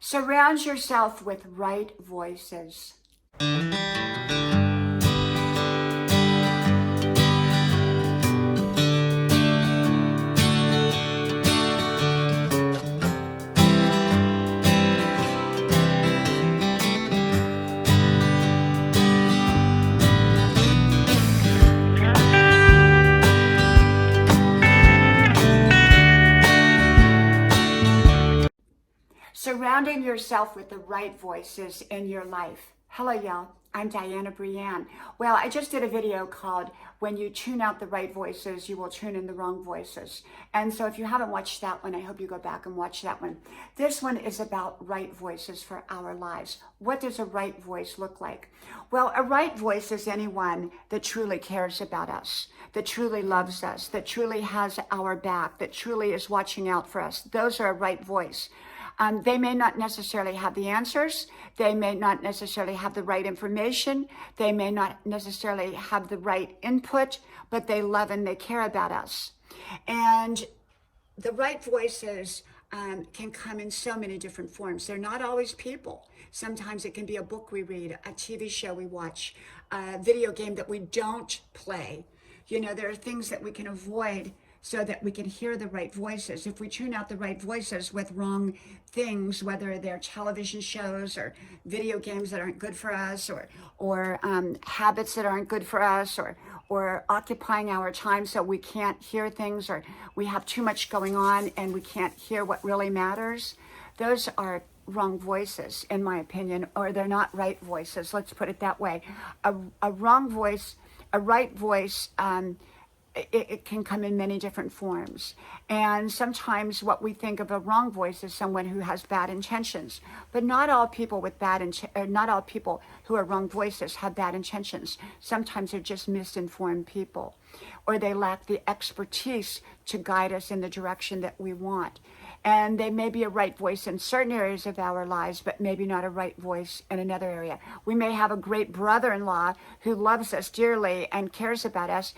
Surround yourself with right voices. Surrounding yourself with the right voices in your life. Hello, y'all. I'm Diana Brianne. Well, I just did a video called When You Tune Out the Right Voices, You Will Tune in the Wrong Voices. And so if you haven't watched that one, I hope you go back and watch that one. This one is about right voices for our lives. What does a right voice look like? Well, a right voice is anyone that truly cares about us, that truly loves us, that truly has our back, that truly is watching out for us. Those are a right voice. They may not necessarily have the answers. They may not necessarily have the right information. They may not necessarily have the right input, but they love and they care about us. And the right voices can come in so many different forms. They're not always people. Sometimes it can be a book we read, a TV show we watch, a video game that we don't play. You know, there are things that we can avoid so that we can hear the right voices. If we tune out the right voices with wrong things, whether they're television shows or video games that aren't good for us, or habits that aren't good for us, or occupying our time so we can't hear things, or we have too much going on and we can't hear what really matters, those are wrong voices, in my opinion, or they're not right voices. Let's put it that way. A wrong voice, a right voice, it can come in many different forms. And sometimes what we think of a wrong voice is someone who has bad intentions. But not all people with not all people who are wrong voices have bad intentions. Sometimes they're just misinformed people, or they lack the expertise to guide us in the direction that we want. And they may be a right voice in certain areas of our lives, but maybe not a right voice in another area. We may have a great brother-in-law who loves us dearly and cares about us,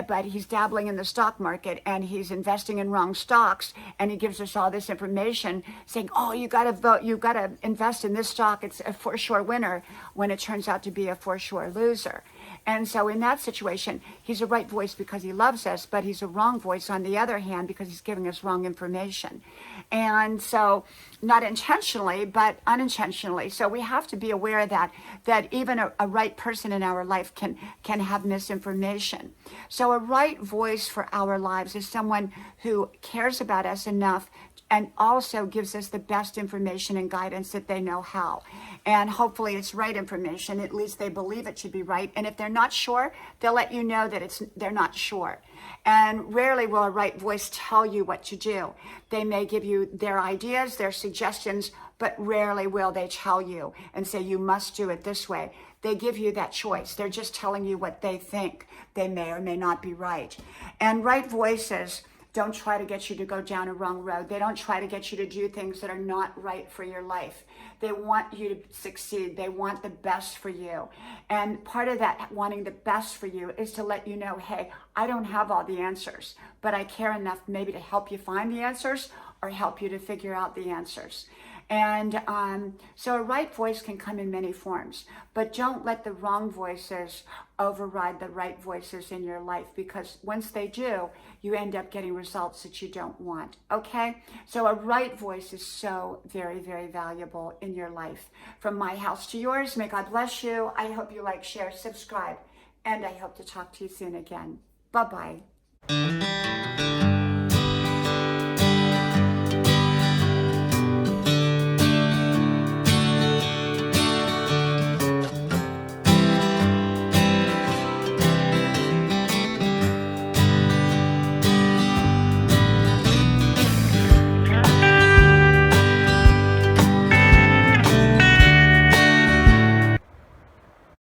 but he's dabbling in the stock market and he's investing in wrong stocks, and he gives us all this information saying, oh, you got to vote, you got to invest in this stock, it's a for sure winner, when it turns out to be a for sure loser. And so in that situation, he's a right voice because he loves us, but he's a wrong voice on the other hand because he's giving us wrong information. And so not intentionally, but unintentionally. So we have to be aware that even a right person in our life can have misinformation. So a right voice for our lives is someone who cares about us enough and also gives us the best information and guidance that they know how. And hopefully it's right information. At least they believe it should be right. And if they're not sure, they'll let you know that they're not sure. And rarely will a right voice tell you what to do. They may give you their ideas, their suggestions, but rarely will they tell you and say, you must do it this way. They give you that choice. They're just telling you what they think. They may or may not be right. And right voices don't try to get you to go down a wrong road. They don't try to get you to do things that are not right for your life. They want you to succeed. They want the best for you. And part of that wanting the best for you is to let you know, hey, I don't have all the answers, but I care enough maybe to help you find the answers or help you to figure out the answers. And so a right voice can come in many forms, but don't let the wrong voices override the right voices in your life, because once they do, you end up getting results that you don't want, okay? So a right voice is so very, very valuable in your life. From my house to yours, may God bless you. I hope you like, share, subscribe, and I hope to talk to you soon again. Bye-bye.